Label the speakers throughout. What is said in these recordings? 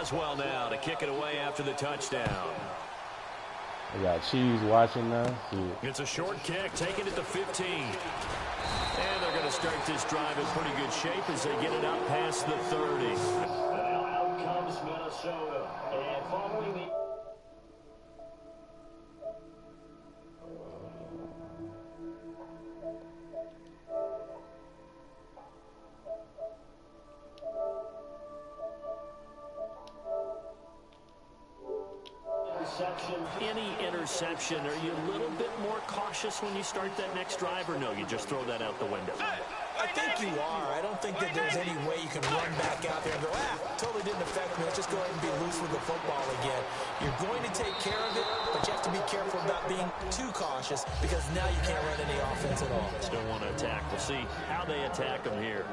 Speaker 1: Boswell now to kick it away after the touchdown.
Speaker 2: We got Cheese watching now.
Speaker 1: It's a short kick, taking it to 15. And they're going to start this drive in pretty good shape as they get it up past the 30.
Speaker 3: Now out comes Minnesota. And following the...
Speaker 1: Any interception, are you a little bit more cautious when you start that next drive, or no, you just throw that out the window?
Speaker 4: I think you are. I don't think that there's any way you can run back out there and go, totally didn't affect me. Let's just go ahead and be loose with the football again. You're going to take care of it, but you have to be careful about being too cautious because now you can't run any offense at all.
Speaker 1: Still want to attack. We'll see how they attack them here.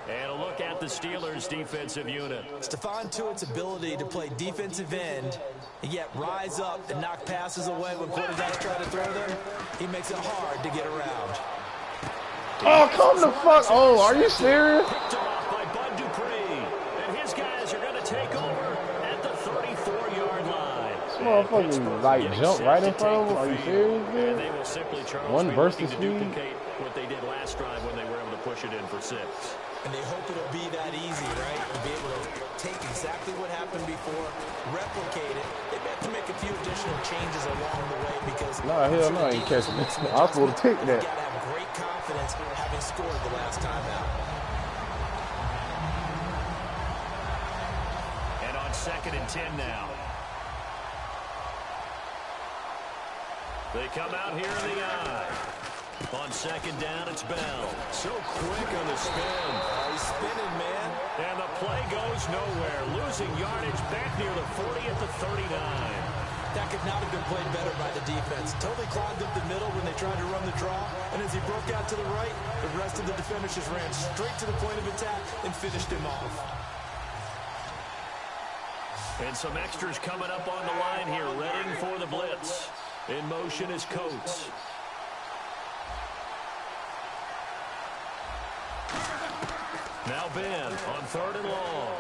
Speaker 1: And a look at the Steelers' defensive unit.
Speaker 4: Stephon Tuitt's ability to play defensive end and yet rise up and knock passes away when quarterbacks try to throw them, he makes it hard to get around.
Speaker 2: Oh, come the fuck! Oh, are you serious?
Speaker 1: Picked off by Bud Dupree, and his guys are going to take over at the 34-yard line.
Speaker 2: This motherfucker like jump right in front of him. Are you serious, dude?
Speaker 1: And they will simply, Charles,
Speaker 2: one versus
Speaker 1: to duplicate what they did last drive when they were able to push it in for 6.
Speaker 4: And they hope it'll be that easy, right? To be able to take exactly what happened before, replicate it. They have to make a few additional changes along the way because...
Speaker 2: No, hell no, I ain't catching this. I was supposed to take that.
Speaker 4: You got to have great confidence having scored the last time out.
Speaker 1: And on 2nd and 10 now. They come out here in the eye. On 2nd down, it's Bell. So quick on the spin.
Speaker 4: He's spinning, man.
Speaker 1: And the play goes nowhere. Losing yardage back near the 40 at the 39.
Speaker 4: That could not have been played better by the defense. Totally clogged up the middle when they tried to run the draw. And as he broke out to the right, the rest of the defenders just ran straight to the point of attack and finished him off.
Speaker 1: And some extras coming up on the line here, readying for the blitz. In motion is Coates. Now Ben on 3rd and long.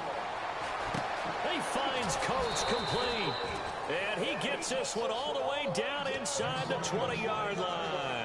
Speaker 1: He finds Coates complete. And he gets this one all the way down inside the 20-yard line.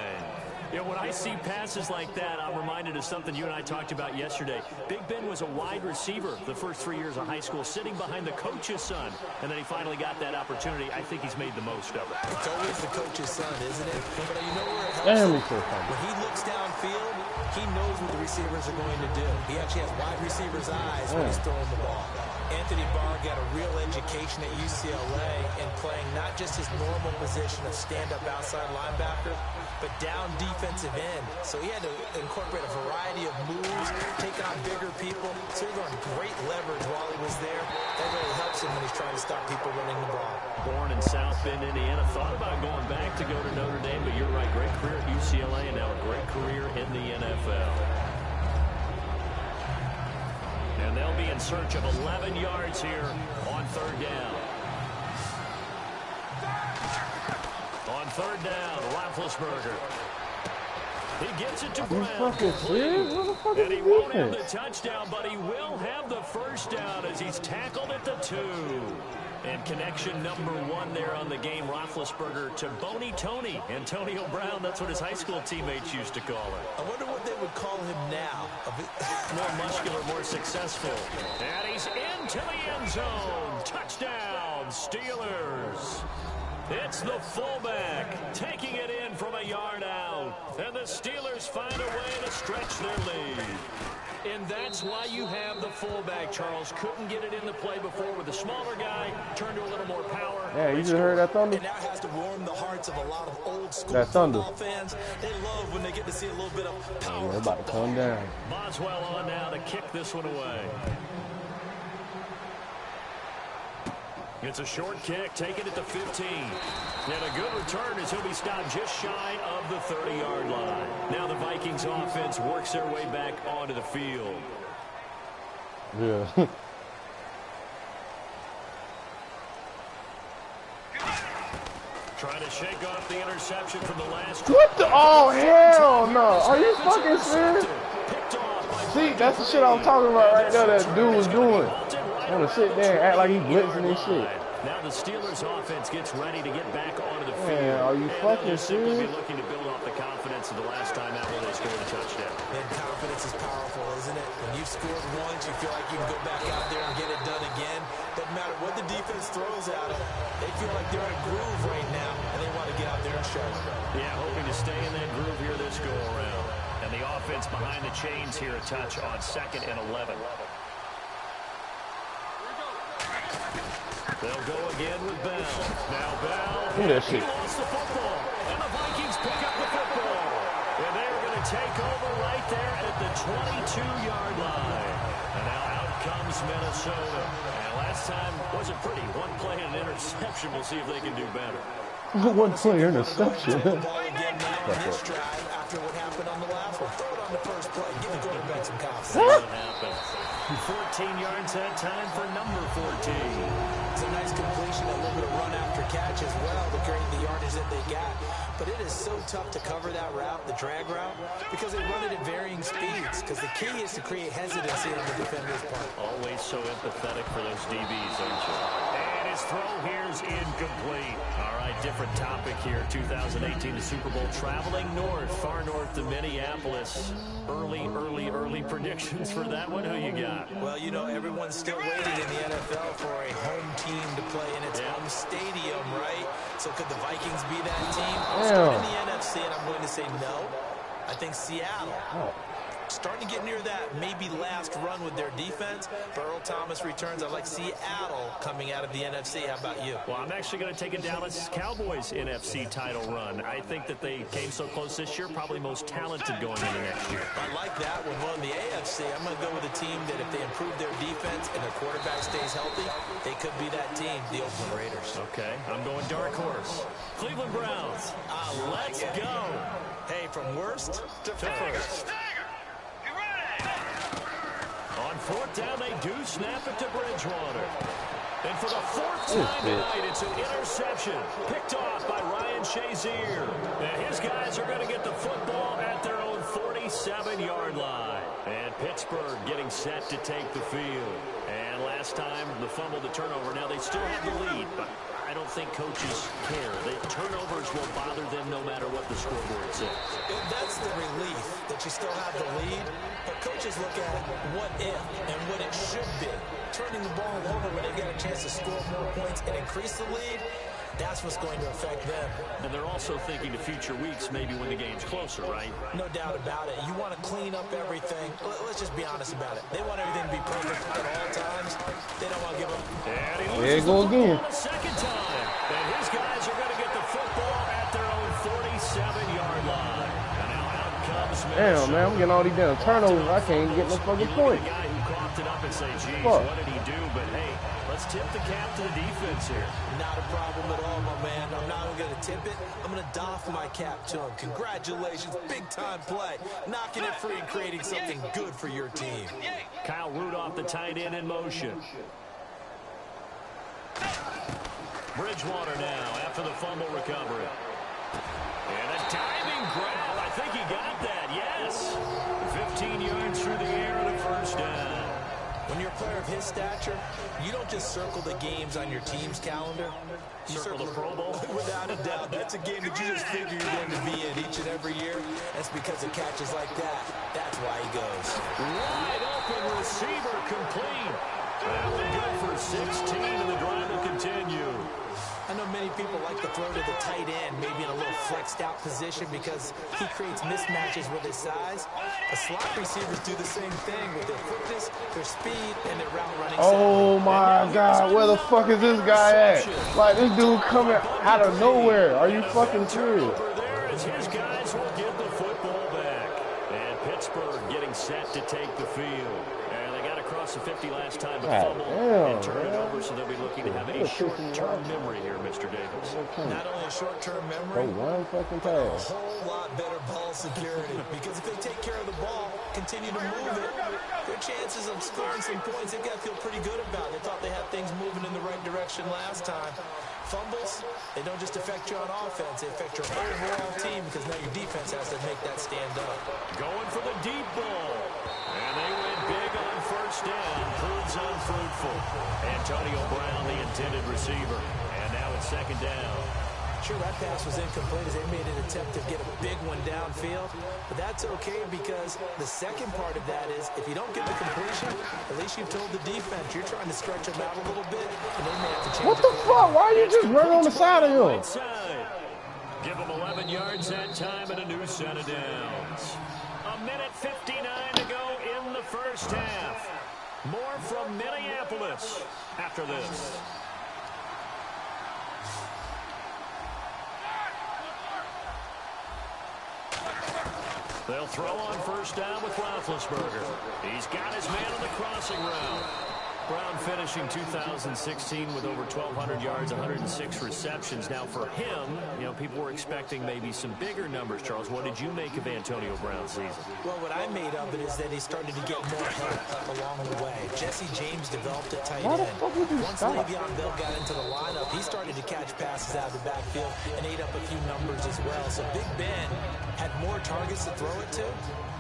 Speaker 1: You know, when I see passes like that, I'm reminded of something you and I talked about yesterday. Big Ben was a wide receiver the first 3 years of high school, sitting behind the coach's son. And then he finally got that opportunity. I think he's made the most of it.
Speaker 4: It's always the coach's son, isn't it? But you know where it helps?
Speaker 2: Damn,
Speaker 4: when he looks downfield, he knows what the receivers are going to do. He actually has wide receivers' eyes when he's throwing the ball. Anthony Barr got a real education at UCLA in playing not just his normal position of stand-up outside linebacker, but down defensive end. So he had to incorporate a variety of moves, take on bigger people. So he learned great leverage while he was there. That really helps him when he's trying to stop people running the ball.
Speaker 1: Born in South Bend, Indiana. Thought about going back to go to Notre Dame, but you're right. Great career at UCLA and now a great career in the NFL. And they'll be in search of 11 yards here on 3rd down. On 3rd down, Roethlisberger. He gets it to Brown. And he won't have the touchdown, but he will have the first down as he's tackled at the 2. And connection number 1 there on the game, Roethlisberger to Boney Tony. Antonio Brown, that's what his high school teammates used to call him.
Speaker 4: I wonder what they would call him now.
Speaker 1: More muscular, more successful. And he's into the end zone. Touchdown, Steelers. It's the fullback taking it in from a yard out. And the Steelers find a way to stretch their lead. And that's why you have the fullback, Charles. Couldn't get it into play before with the smaller guy. Turned to a little more power.
Speaker 2: Yeah, you just heard that thunder?
Speaker 4: And now has to warm the hearts of a lot of old school
Speaker 2: that thunder.
Speaker 4: football fans. They love when they get to see a little bit of power.
Speaker 2: Yeah, they're about to come down.
Speaker 1: Boswell on now to kick this one away. It's a short kick, taking it to 15. And a good return as he'll be stopped just shy of the 30-yard line. Now the Vikings offense works their way back onto the field.
Speaker 2: Yeah.
Speaker 1: Trying to shake off the interception from the last.
Speaker 2: What the? Oh, hell no. Are you fucking serious? See, that's the shit I was talking about right there that dude was doing. Want to sit there and act like he blitzing and shit.
Speaker 1: Now the Steelers offense gets ready to get back onto the field.
Speaker 2: Man, are you fucking serious?
Speaker 1: Be looking to build off the confidence of the last time out when they scored a touchdown.
Speaker 4: And confidence is powerful, isn't it? When you've scored once, you feel like you can go back out there and get it done again. Doesn't matter what the defense throws at them. They feel like they're in a groove right now, and they want to get out there and show it.
Speaker 1: Yeah, hoping to stay in that groove here this go-around. And the offense behind the chains here a touch on 2nd and 11. They'll go again with Bell. Now Bell, he lost the football. And the Vikings pick up the football. And they're going to take over right there at the 22-yard line. And now out comes Minnesota. And last time wasn't pretty. One play and an interception. We'll see if they can do better.
Speaker 2: One play interception.
Speaker 4: After what happened on the last one, throw it on the first play. Give the quarterback some confidence.
Speaker 1: What happened? 14 yards that time for number 14.
Speaker 4: It's a nice completion, a little bit of run after catch as well to create the yardage that they got. But it is so tough to cover that route, the drag route, because they run it at varying speeds. Because the key is to create hesitancy on the defender's part.
Speaker 1: Always so empathetic for those DBs, aren't you? And his throw here is incomplete. All right, different topic here. 2018, the Super Bowl, traveling north, far north to Minneapolis. Early predictions for that one. Who you got?
Speaker 4: Well, you know, everyone's still waiting in the NFL for a home team to play in its home stadium, right? So could the Vikings be that team? I'm starting in the NFC, and I'm going to say no. I think Seattle. Starting to get near that maybe last run with their defense. But Earl Thomas returns. I like Seattle coming out of the NFC. How about you?
Speaker 1: Well, I'm actually going to take a Dallas Cowboys NFC title run. I think that they came so close this year, probably most talented going into next year.
Speaker 4: I like that one. Well, in the AFC, I'm going to go with a team that if they improve their defense and their quarterback stays healthy, they could be that team, the Oakland Raiders.
Speaker 1: Okay, I'm going dark horse. Cleveland Browns. Let's go.
Speaker 4: Hey, from worst to first.
Speaker 1: On 4th down, they do snap it to Bridgewater. And for the 4th time tonight, it's an interception. Picked off by Ryan Shazier. And his guys are going to get the football at their own 47-yard line. And Pittsburgh getting set to take the field. And last time, the fumble, the turnover. Now, they still have the lead, but I don't think coaches care. The turnovers will bother them no matter what the scoreboard says.
Speaker 4: That's the relief that you still have the lead. But coaches look at what if and what it should be. Turning the ball over when they get a chance to score more points and increase the lead, that's what's going to affect them.
Speaker 1: And they're also thinking to future weeks, maybe when the game's closer, right?
Speaker 4: No doubt about it. You want to clean up everything. Let's just be honest about it. They want everything to be perfect at all times. They don't want to give up.
Speaker 1: And he
Speaker 2: there you go again.
Speaker 1: A second time. And his guys are going to get the football at their own 47-yard line. And now out comes Minnesota.
Speaker 2: Damn, man, I'm getting all these damn turnovers. I can't get no fucking point.
Speaker 1: The guy who coughed it up and say, geez, what did he do? But hey, let's tip the cap to the defense here.
Speaker 4: Not a problem at all, my man. I'm not even going to tip it. I'm going to doff my cap to him. Congratulations. Big-time play. Knocking it free and creating something good for your team.
Speaker 1: Kyle Rudolph, the tight end, in motion. Bridgewater now after the fumble recovery. And a diving grab. I think he got that, yes. 15 yards through the air and a first down.
Speaker 4: When you're a player of his stature, you don't just circle the games on your team's calendar. You
Speaker 1: circle the Pro Bowl?
Speaker 4: Without a doubt. That's a game that you just figure you're going to be in each and every year. That's because of catches like that. That's why he goes.
Speaker 1: Wide open receiver complete. That one good for 16, and the drive will continue.
Speaker 4: I know many people like to throw to the tight end, maybe in a little flexed out position because he creates mismatches with his size. The slot receivers do the same thing with their quickness, their speed, and their route running.
Speaker 2: Oh my God, where the fuck is this guy at? Like, this dude coming out of nowhere. Are you fucking serious?
Speaker 1: There is his guys will get the football back. And Pittsburgh getting set to take the field. And they got across the 50 last time, but fumble and turn it over, so they'll be looking to have a short-term memory here, Mr. Davis.
Speaker 4: Not only a short-term memory,
Speaker 2: one fucking
Speaker 4: but a
Speaker 2: pass.
Speaker 4: whole lot better ball security. Because if they take care of the ball, continue to move it, their chances of scoring some points, they've got to feel pretty good about it. They thought they had things moving in the right direction last time. Fumbles, they don't just affect you on offense, they affect your overall team because now your defense has to make that stand up.
Speaker 1: Going for the deep ball. And they went big on first down. Proves on unfruitful. Antonio Brown, the intended receiver. And now it's second down.
Speaker 4: Sure, that pass was incomplete as they made an attempt to get a big one downfield. But that's okay because the second part of that is if you don't get the completion, at least you've told the defense you're trying to stretch them out a little bit, and they may have to change.
Speaker 2: What the fuck? Why are you just running on the side of him?
Speaker 1: Give them 11 yards that time and a new set of downs. A minute 59 to go in the first half. More from Minneapolis after this. They'll throw on first down with Roethlisberger. He's got his man on the crossing route. Brown finishing 2016 with over 1,200 yards, 106 receptions. Now for him, you know, people were expecting maybe some bigger numbers. Charles, what did you make of Antonio Brown's season?
Speaker 4: Well, what I made of it is that he started to get more help along the way. Jesse James developed at tight end. Once Le'Veon Bell got into the lineup, he started to catch passes out of the backfield and ate up a few numbers as well. So Big Ben had more targets to throw it to.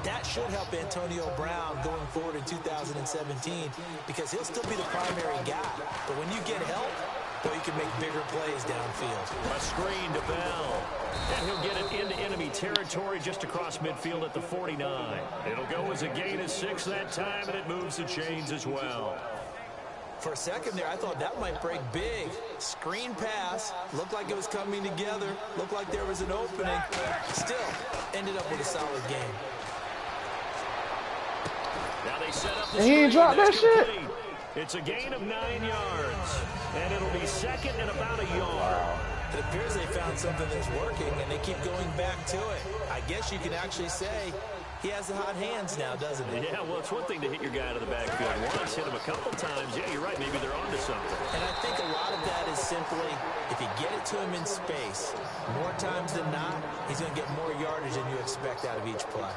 Speaker 4: That should help Antonio Brown going forward in 2017 because he'll still be the primary guy. But when you get help, well, you can make bigger plays downfield.
Speaker 1: A screen to Bell. And he'll get it into enemy territory just across midfield at the 49. It'll go as a gain of 6 that time, and it moves the chains as well.
Speaker 4: For a second there, I thought that might break big. Screen pass. Looked like it was coming together. Looked like there was an opening. Still, ended up with a solid game.
Speaker 1: Now they set up the
Speaker 2: he ain't dropped that shit.
Speaker 1: It's a gain of 9 yards, and it'll be second and about a yard.
Speaker 4: It appears they found something that's working, and they keep going back to it. I guess you can actually say he has the hot hands now, doesn't he?
Speaker 1: Yeah, well, it's one thing to hit your guy out of the backfield once, hit him a couple times. Yeah, you're right. Maybe they're onto something.
Speaker 4: And I think a lot of that is simply if you get it to him in space, more times than not, he's going to get more yardage than you expect out of each play.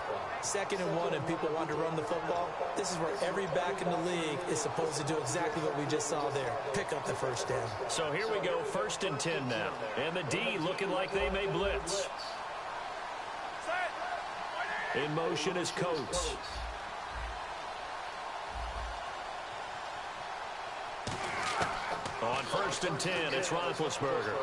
Speaker 4: 2nd and 1 and people want to run the football. This is where every back in the league is supposed to do exactly what we just saw there. Pick up the first down.
Speaker 1: So here we go, 1st and 10 now. And the D looking like they may blitz. In motion is Coates. On 1st and 10, it's Roethlisberger.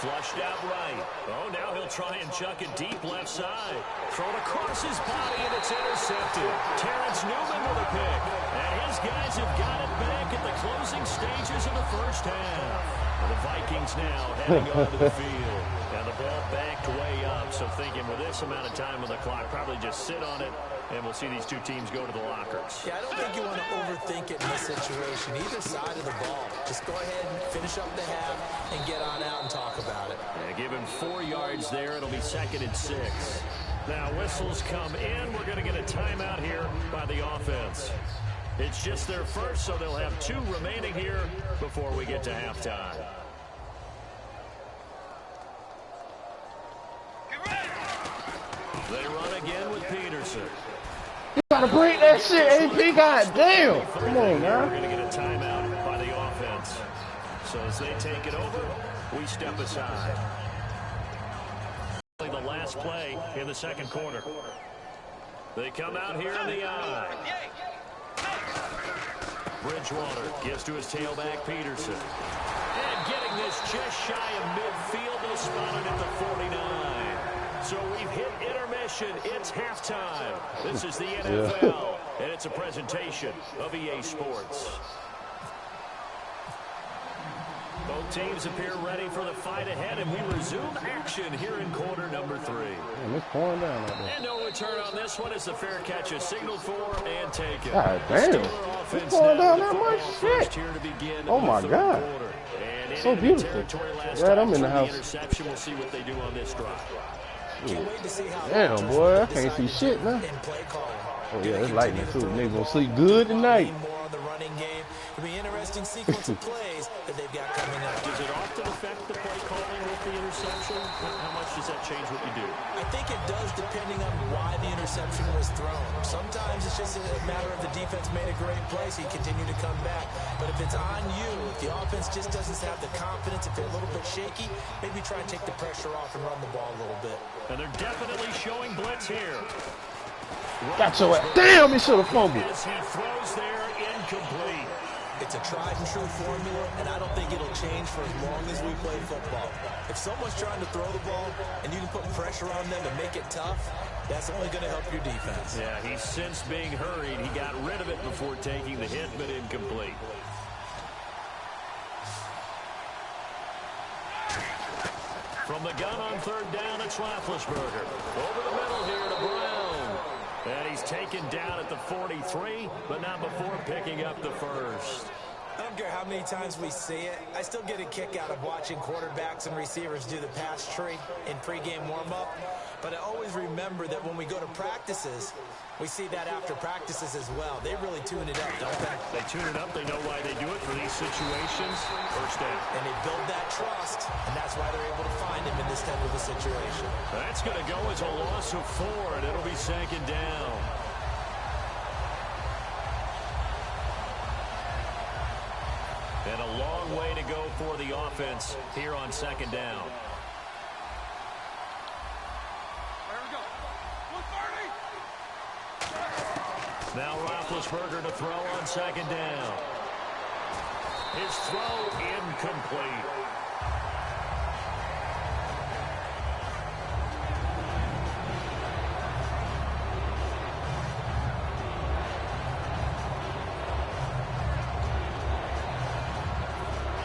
Speaker 1: Flushed out right. Oh, now he'll try and chuck it deep left side. Thrown across his body, and it's intercepted. Terrence Newman with a pick. And his guys have got it back at the closing stages of the first half. And the Vikings now heading onto the field. And the ball backed way up. So thinking with this amount of time on the clock, probably just sit on it. And we'll see these two teams go to the lockers.
Speaker 4: Yeah, I don't think you want to overthink it in this situation. Either side of the ball. Just go ahead and finish up the half and get on out and talk about it.
Speaker 1: Yeah, give him 4 yards there. It'll be 2nd and 6. Now whistles come in. We're going to get a timeout here by the offense. It's just their first, so they'll have 2 remaining here before we get to halftime. They run again with Peterson.
Speaker 2: You gotta break that shit, AP. Goddamn. Come on, man.
Speaker 1: We're going to get a timeout by the offense. So as they take it over, we step aside. The last play in the 2nd quarter. They come out here in the eye. Bridgewater gives to his tailback, Peterson. And getting this just shy of midfield, they spotted at the 49. So we've hit intermission. It's halftime. This is the NFL, and it's a presentation of EA Sports. Both teams appear ready for the fight ahead, and we resume action here in quarter number 3.
Speaker 2: Man, it's pouring down out there.
Speaker 1: And no return on this one as the fair catch is signaled for and taken.
Speaker 2: God damn. It's pouring down that much shit. Oh, my God. So beautiful. Right, I'm in the house.
Speaker 1: Interception. We'll see what they do on this drive.
Speaker 4: Can't wait to see how
Speaker 2: damn, boy, I can't see shit now. Oh, yeah, it's lightning, too. Niggas gonna sleep good tonight.
Speaker 4: More on the running game. It'll be an interesting sequence of plays that they've got coming up.
Speaker 1: Does it often affect the play calling with the interception? How much does that change what you do?
Speaker 4: I think it does depending on why the interception was thrown. Sometimes it's just a matter of the defense made a great play, so you continue to come back. But if it's on you, if the offense just doesn't have the confidence, if they're a little bit shaky, maybe try and take the pressure off and run the ball a little bit.
Speaker 1: And they're definitely showing blitz here.
Speaker 2: Got your ass. Damn, he should have fumbled.
Speaker 1: As he throws there, incomplete.
Speaker 4: It's a tried and true formula, and I don't think it'll change for as long as we play football. If someone's trying to throw the ball and you can put pressure on them and make it tough, that's only going to help your defense.
Speaker 1: Yeah, he's since being hurried. He got rid of it before taking the hit, but incomplete. From the gun on third down, it's Roethlisberger. Over the middle here to Brown. And he's taken down at the 43, but not before picking up the first.
Speaker 4: I don't care how many times we see it. I still get a kick out of watching quarterbacks and receivers do the pass tree in pregame warm-up. But I always remember that when we go to practices, we see that after practices as well. They really tune it up, don't they?
Speaker 1: They tune it up. They know why they do it for these situations. First down.
Speaker 4: And they build that trust, and that's why they're able to find him in this type of a situation.
Speaker 1: That's going to go as a loss of 4, and it'll be second down. And a long way to go for the offense here on second down. Now Roethlisberger to throw on second down. His throw incomplete.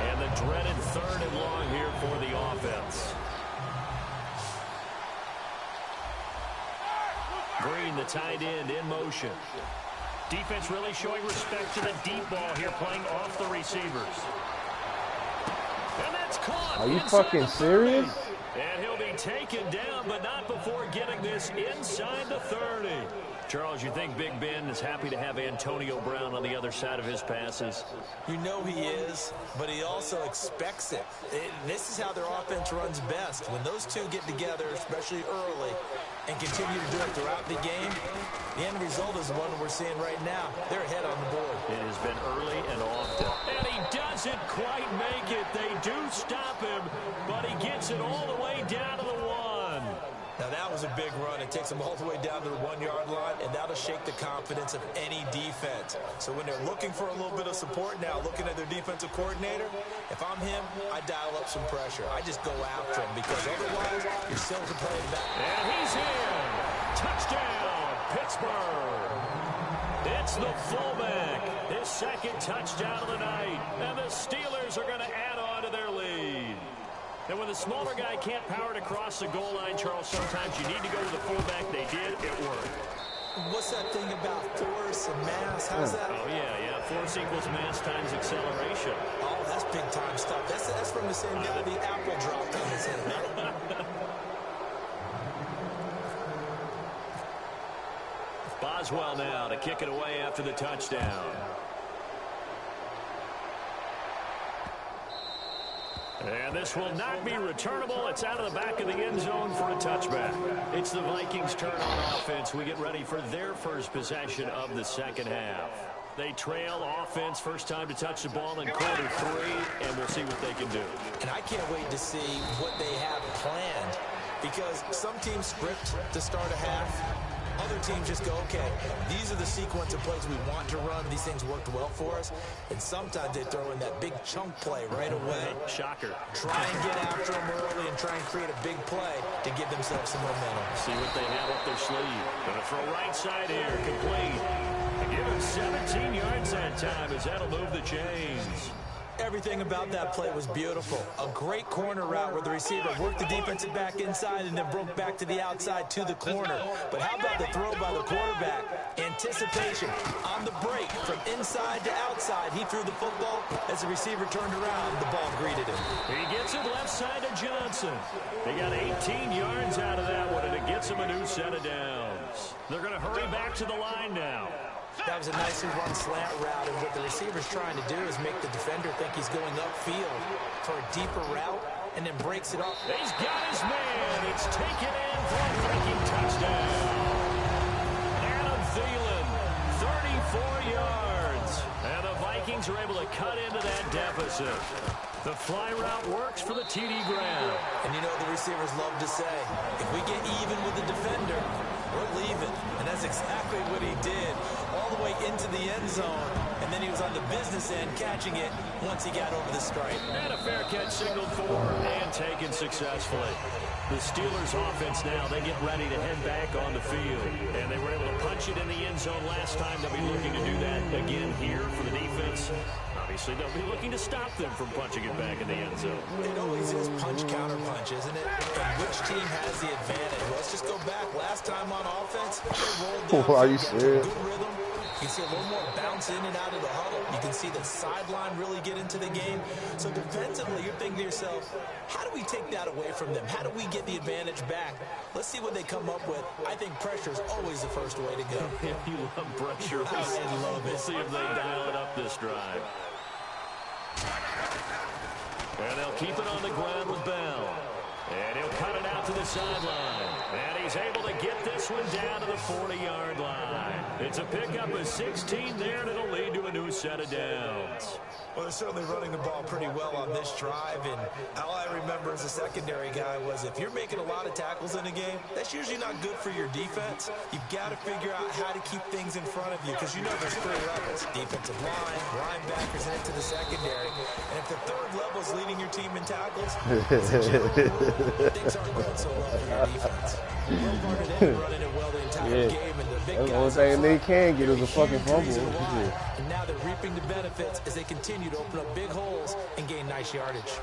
Speaker 1: And the dreaded third and long here for the offense. Green, the tight end, in motion. Defense really showing respect to the deep ball here, playing off the receivers. And that's caught.
Speaker 2: Are you fucking serious?
Speaker 1: And he'll be taken down, but not before getting this inside the 30. Charles, you think Big Ben is happy to have Antonio Brown on the other side of his passes?
Speaker 4: You know he is, but he also expects it. This is how their offense runs best. When those two get together, especially early, and continue to do it throughout the game, the end result is the one we're seeing right now. They're ahead on the board.
Speaker 1: It has been early and often. And he doesn't quite make it. They do stop him, but he gets it all the way down to the 1.
Speaker 4: Now, that was a big run. It takes them all the way down to the 1-yard line, and that'll shake the confidence of any defense. So when they're looking for a little bit of support now, looking at their defensive coordinator, if I'm him, I dial up some pressure. I just go after him because otherwise you're still to play it back.
Speaker 1: And he's in. Touchdown, Pittsburgh. It's the fullback. His second touchdown of the night. And the Steelers are going to add on to their lead. And when the smaller guy can't power it across the goal line, Charles, sometimes you need to go to the fullback. They did. It worked.
Speaker 4: What's that thing about force and mass? How's that?
Speaker 1: Oh, yeah. Force equals mass times acceleration.
Speaker 4: Oh, that's big-time stuff. That's from the same guy the apple dropped on his head.
Speaker 1: Boswell now to kick it away after the touchdown. And this will not be returnable. It's out of the back of the end zone for a touchback. It's the Vikings' turn on offense. We get ready for their first possession of the second half. They trail offense, first time to touch the ball in quarter 3, and we'll see what they can do.
Speaker 4: And I can't wait to see what they have planned, because some teams script to start a half. Other teams just go, okay, these are the sequence of plays we want to run. These things worked well for us. And sometimes they throw in that big chunk play right away.
Speaker 1: Shocker.
Speaker 4: Try and get after them early and try and create a big play to give themselves some momentum.
Speaker 1: See what they have up their sleeve. Going to throw right side here, complete. Give him 17 yards that time as that'll move the chains.
Speaker 4: Everything about that play was beautiful. A great corner route where the receiver worked the defensive back inside and then broke back to the outside to the corner. But how about the throw by the quarterback? Anticipation on the break from inside to outside. He threw the football. As the receiver turned around, the ball greeted him.
Speaker 1: He gets it left side to Johnson. They got 18 yards out of that one, and it gets him a new set of downs. They're going to hurry back to the line now.
Speaker 4: That was a nicely run slant route, and what the receiver's trying to do is make the defender think he's going upfield for a deeper route, and then breaks it off.
Speaker 1: He's got his man. It's taken in for a breaking touchdown. Adam Thielen, 34 yards. And the Vikings are able to cut into that deficit. The fly route works for the TD Graham.
Speaker 4: And you know the receivers love to say, if we get even with the defender, we're leaving. And that's exactly what he did, all the way into the end zone. And then he was on the business end catching it once he got over the stripe.
Speaker 1: And a fair catch signaled for and taken successfully. The Steelers offense now, they get ready to head back on the field. And they were able to punch it in the end zone last time. They'll be looking to do that again here for the defense. Obviously, they'll be looking to stop them from punching it back in the end zone.
Speaker 4: It always is punch-counter-punch, isn't it? And which team has the advantage? Let's just go back. Last time on offense, they rolled down.
Speaker 2: Are you serious?
Speaker 4: Good rhythm. You can see a little more bounce in and out of the huddle. You can see the sideline really get into the game. So defensively, you're thinking to yourself, how do we take that away from them? How do we get the advantage back? Let's see what they come up with. I think pressure is always the first way to go.
Speaker 1: You love pressure.
Speaker 4: I love it.
Speaker 1: We'll see if they dial it up this drive. And they'll keep it on the ground with Bell. And he'll cut it out to the sideline. And he's able to get this one down to the 40-yard line. It's a pickup of 16 there, and it'll lead to a new set of downs.
Speaker 4: Well, they're certainly running the ball pretty well on this drive, and all I remember as a secondary guy was if you're making a lot of tackles in a game, that's usually not good for your defense. You've got to figure out how to keep things in front of you because you know there's three levels: defensive line, linebackers, and into the secondary. And if the third level is leading your team in tackles, things aren't going so well for your defense. Running it well the entire game, and the big
Speaker 2: that's the only thing they can get is a fucking fumble.
Speaker 4: And now they're reaping the benefits as they continue to open up big holes and gain nice yardage.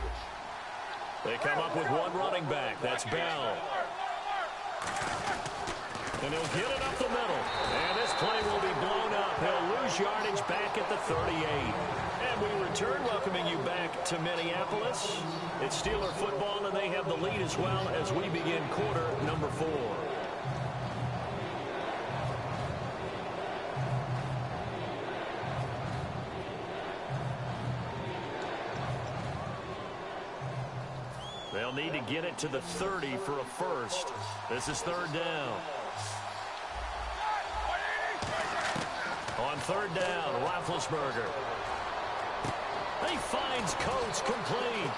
Speaker 1: They come up with one running back. That's Bell. And he'll get it up the middle. And this play will be blown up. He'll lose yardage back at the 38. And we return, welcoming you back to Minneapolis. It's Steeler football, and they have the lead as well as we begin quarter number 4. They'll need to get it to the 30 for a first. This is third down. On third down, Roethlisberger. He finds Coates complete.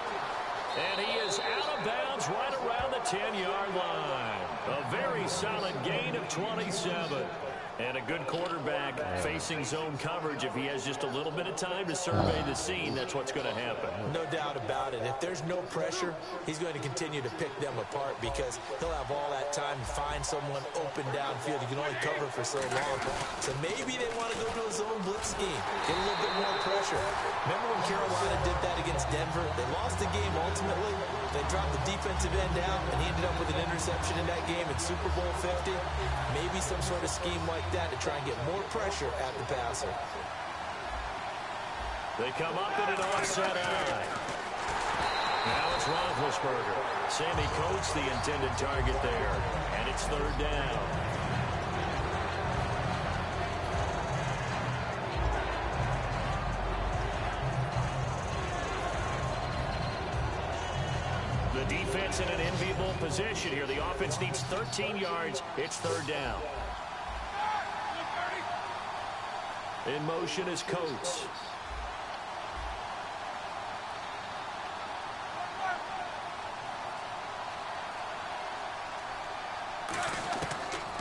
Speaker 1: And he is out of bounds right around the 10-yard line. A very solid gain of 27. And a good quarterback facing zone coverage. If he has just a little bit of time to survey the scene, that's what's going to happen.
Speaker 4: No doubt about it. If there's no pressure, he's going to continue to pick them apart because he'll have all that time to find someone open downfield. He can only cover for so long. So maybe they want to go to a zone blitz scheme, get a little bit more pressure. Remember when Carolina did that against Denver? They lost the game ultimately. They dropped the defensive end out, and he ended up with an interception in that game in Super Bowl 50. Maybe some sort of scheme like that to try and get more pressure at the passer.
Speaker 1: They come up in an offset eye. Now it's Roethlisberger. Sammy Coates the intended target there. And it's third down. The defense in an enviable position here. The offense needs 13 yards. It's third down. In motion is Coates.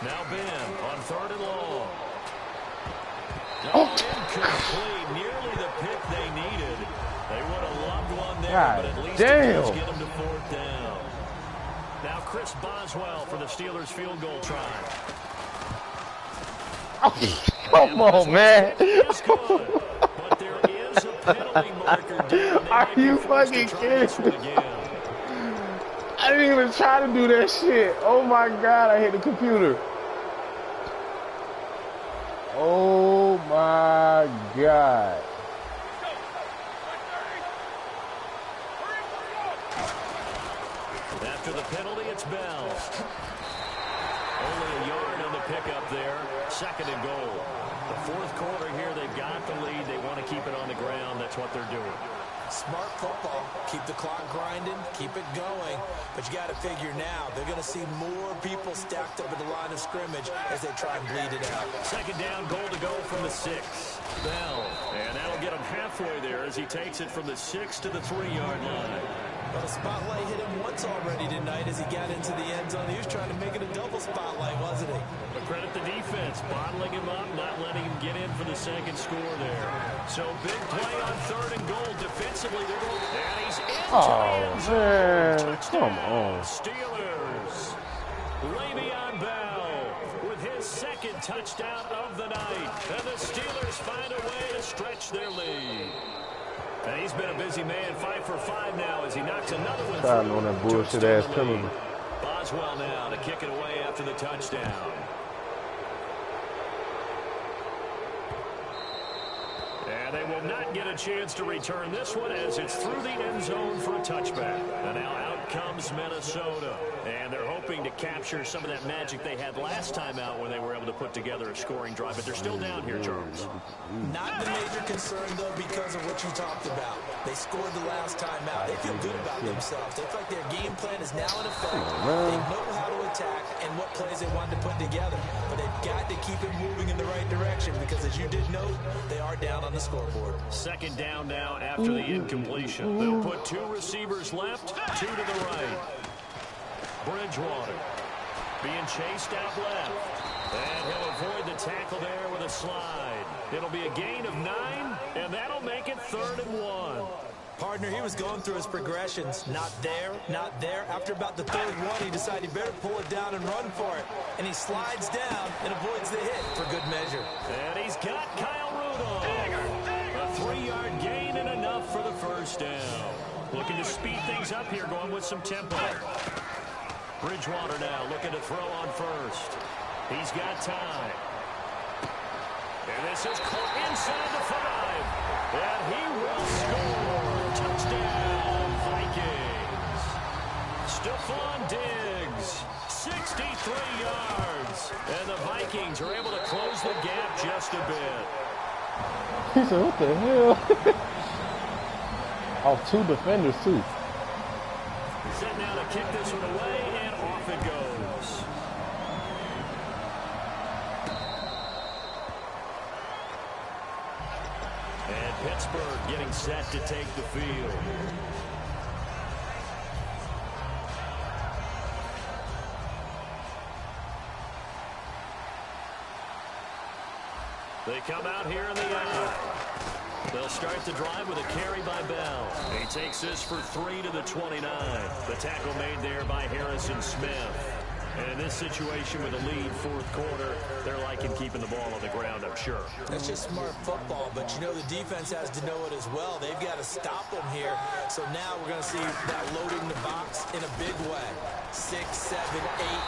Speaker 1: Now Ben on third and long. Incomplete. Nearly the pick they needed. They would have loved one there, but at least it does get them to fourth down. Now Chris Boswell for the Steelers field goal try.
Speaker 2: Oh, come on, man.
Speaker 1: But there is a penalty marker down.
Speaker 2: Are you fucking kidding me? I didn't even try to do that shit. Oh my God, I hit the computer. Oh my God.
Speaker 1: After the penalty, it's Bell. Only a yard on the pickup there. Second and goal. The fourth quarter here, they've got the lead. They want to keep it on the ground. That's what they're doing.
Speaker 4: Smart football. Keep the clock grinding. Keep it going. But you got to figure now, they're going to see more people stacked up at the line of scrimmage as they try and bleed it out.
Speaker 1: Second down, goal to go from the 6. Bell. And that'll get him halfway there as he takes it from the 6 to the 3-yard line.
Speaker 4: Well, the spotlight hit him once already tonight as he got into the end zone. He was trying to make it a double spotlight, wasn't he?
Speaker 1: But credit the defense, bottling him up, not letting him get in for the second score there. So big play on 3rd and goal. Defensively, they're going, and he's into the end zone.
Speaker 2: Man, come on.
Speaker 1: Steelers. Le'Veon Bell with his 2nd touchdown of the night. And the Steelers find a way to stretch their lead. And he's been a busy man, 5 for 5 now as he knocks another one through.
Speaker 2: On that bullshit ass penalty.
Speaker 1: Boswell now to kick it away after the touchdown. And they will not get a chance to return this one as it's through the end zone for a touchback. And now out comes Minnesota. And they're hoping to capture some of that magic they had last time out when they were able to put together a scoring drive. But they're still down here, Charles.
Speaker 4: Not the major concern, though, because of what you talked about. They scored the last time out. They feel good about themselves. They feel like their game plan is now in effect. They know how to attack and what plays they want to put together. But they've got to keep it moving in the right direction because, as you did note, they are down on the scoreboard.
Speaker 1: 2nd down now after the incompletion. They'll put 2 receivers left, 2 to the right. Bridgewater being chased out left. And he'll avoid the tackle there with a slide. It'll be a gain of 9, and that'll make it 3rd and 1.
Speaker 4: Partner, he was going through his progressions. Not there, not there. After about the 3rd one, he decided he better pull it down and run for it. And he slides down and avoids the hit for good measure.
Speaker 1: And he's got Kyle Rudolph. A 3-yard gain and enough for the 1st down. Looking to speed things up here, going with some tempo. Bridgewater now looking to throw on 1st. He's got time. And this is caught inside the 5. And he will score. Touchdown, Vikings. Stephon Diggs, 63 yards. And the Vikings are able to close the gap just a bit.
Speaker 2: He said, what the hell? Off 2 defenders, too.
Speaker 1: Set now to kick this one away, and off it goes. And Pittsburgh getting set to take the field. They come out here in the eye. They'll start the drive with a carry by Bell. He takes this for 3 to the 29. The tackle made there by Harrison Smith. And in this situation with a lead 4th quarter, they're liking keeping the ball on the ground, I'm sure.
Speaker 4: That's just smart football, but you know the defense has to know it as well. They've got to stop them here. So now we're going to see that loading the box in a big way. 6, 7, 8,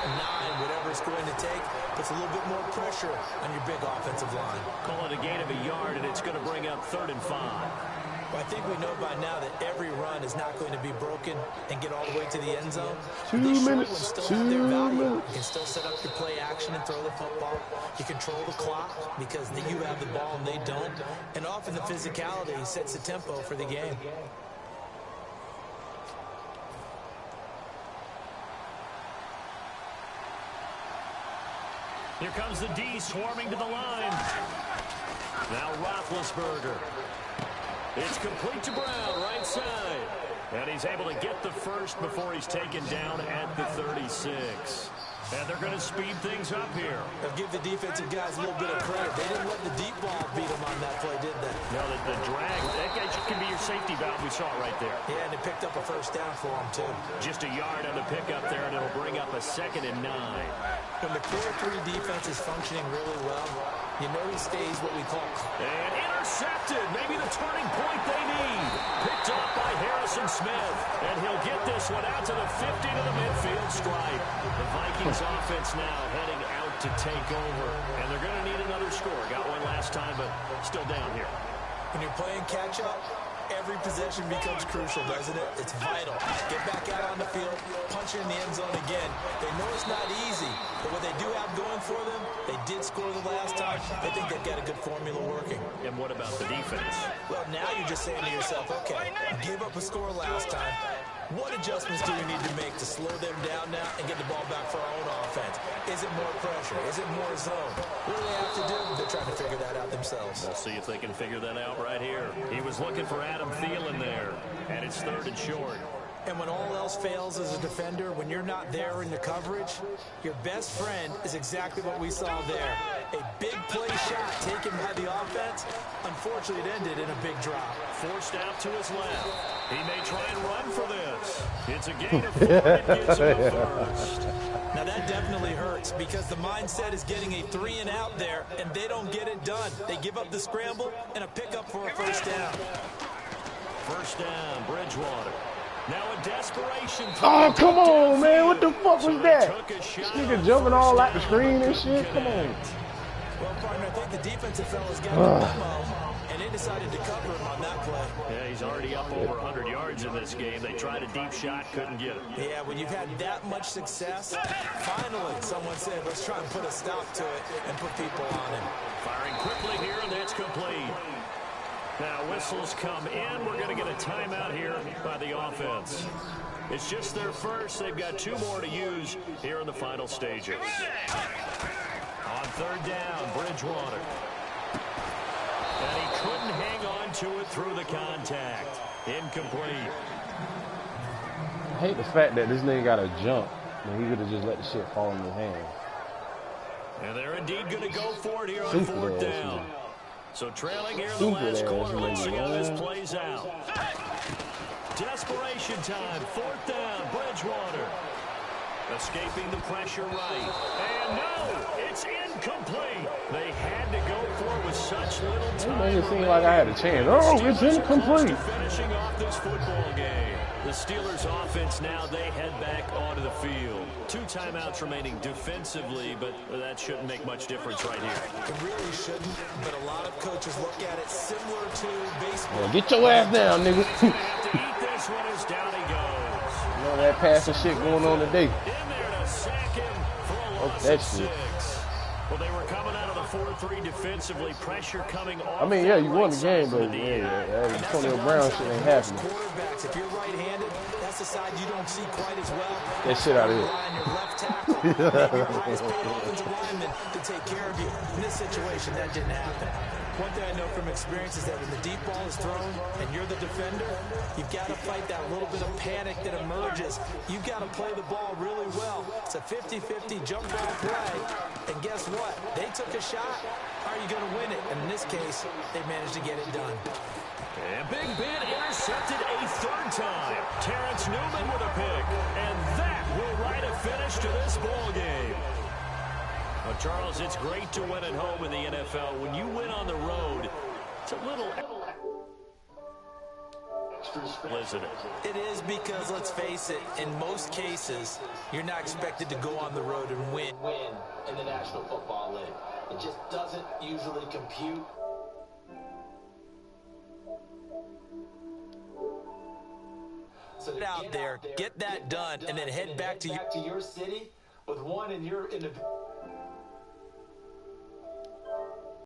Speaker 4: 9, whatever it's going to take, puts a little bit more pressure on your big offensive line.
Speaker 1: Call it a gain of a yard, and it's going to bring up 3rd and 5.
Speaker 4: Well, I think we know by now that every run is not going to be broken and get all the way to the end zone.
Speaker 2: 2 minutes. 2 minutes.
Speaker 4: You can still set up your play action and throw the football. You control the clock because you have the ball and they don't. And often the physicality sets the tempo for the game.
Speaker 1: Here comes the D swarming to the line. Now Roethlisberger. It's complete to Brown, right side. And he's able to get the first before he's taken down at the 36. And they're going to speed things up here.
Speaker 4: They'll give the defensive guys a little bit of credit. They didn't let the deep ball beat them on that play, did they?
Speaker 1: No, the drag, that guy can be your safety valve. We saw it right there.
Speaker 4: Yeah, and they picked up a first down for him, too.
Speaker 1: Just a yard on the pickup there, and it'll bring up a 2nd and 9.
Speaker 4: When the 4-3 defense is functioning really well, you know he stays what we call.
Speaker 1: And intercepted. Maybe the turning point they need. Picked up by Harrison Smith. And he'll get this one out to the 50 to the midfield stripe. The Vikings offense now heading out to take over. And they're going to need another score. Got one last time, but still down here.
Speaker 4: When you're playing catch-up, every possession becomes crucial, doesn't it? It's vital. Get back out on the field, punch it in the end zone again. They know it's not easy, but what they do have going for them, they did score the last time. They think they've got a good formula working.
Speaker 1: And what about the defense?
Speaker 4: Well, now you're just saying to yourself, okay, give up a score last time. What adjustments do we need to make to slow them down now and get the ball back for our own offense? Is it more pressure? Is it more zone? What do they have to do? They're trying trying to figure that out themselves.
Speaker 1: We'll see if they can figure that out right here. He was looking for Adam Thielen there, and it's 3rd and short.
Speaker 4: And when all else fails as a defender, when you're not there in the coverage, your best friend is exactly what we saw there. A big play shot taken by the offense. Unfortunately, it ended in a big drop.
Speaker 1: Forced out to his left. He may try and run for this. It's a gain of 4. It gives him a first.
Speaker 4: Now, that definitely hurts because the mindset is getting a 3-and-out there, and they don't get it done. They give up the scramble and a pickup for a first down.
Speaker 1: First down, Bridgewater. Now a desperation.
Speaker 2: Oh, come on, man. What the fuck was that? This nigga jumping all out the screen and shit. Come on.
Speaker 4: Well, partner, I think the defensive fellas got the memo, and they decided to cover him on that play.
Speaker 1: Yeah, he's already up over 100 yards in this game. They tried a deep shot, couldn't get it.
Speaker 4: Yeah, when you've had that much success, finally someone said, let's try and put a stop to it and put people on him.
Speaker 1: Firing quickly here, and that's complete. Now, whistles come in. We're going to get a timeout here by the offense. It's just their first. They've got 2 more to use here in the final stages. On 3rd down, Bridgewater. And he couldn't hang on to it through the contact. Incomplete.
Speaker 2: I hate the fact that this nigga got to jump. Man, he could have just let the shit fall in his hand.
Speaker 1: And they're indeed going to go for it here on 4th down. So trailing here in the last quarter. Let's see how this plays out. Desperation time. 4th down. Bridgewater. Escaping the pressure right. And no, it's incomplete. They had to go for it with such little time.
Speaker 2: It made it seem like I had a chance. Oh, it's incomplete.
Speaker 1: Finishing off this football game. The Steelers offense now, they head back onto the field. 2 timeouts remaining defensively, but that shouldn't make much difference right here.
Speaker 4: It really shouldn't, but a lot of coaches look at it similar to baseball.
Speaker 2: Yeah, get your ass down, nigga.
Speaker 1: Have to eat this one as down he goes.
Speaker 2: You know that passing shit going on today.
Speaker 1: In there to sack him for a loss
Speaker 2: that
Speaker 1: of
Speaker 2: shit.
Speaker 1: 6. Well, they were coming out of the 4-3 defensively. Pressure coming off.
Speaker 2: I mean, yeah, you won the game, but that Antonio Brown shit ain't happening.
Speaker 4: Quarterbacks, if you're right-handed, that's the side you don't see quite as well.
Speaker 2: That shit out of here.
Speaker 4: Your left tackle, maybe your highest paid offensive lineman to take care of you. In this situation, that didn't happen. One thing I know from experience is that when the deep ball is thrown and you're the defender, you've got to fight that little bit of panic that emerges. You've got to play the ball really well. It's a 50-50 jump ball play. And guess what? They took a shot. How are you going to win it? And in this case, they managed to get it done.
Speaker 1: And Big Ben intercepted a 3rd time. Terrence Newman with a pick. And that will write a finish to this ball game. Well, Charles, it's great to win at home in the NFL. When you win on the road, it's a little... Isn't it?
Speaker 4: It is because, let's face it, in most cases, you're not expected to go on the road and win
Speaker 3: in the National Football League. It just doesn't usually compute.
Speaker 4: So get out there, get that done, and then head back to
Speaker 3: your city with one in the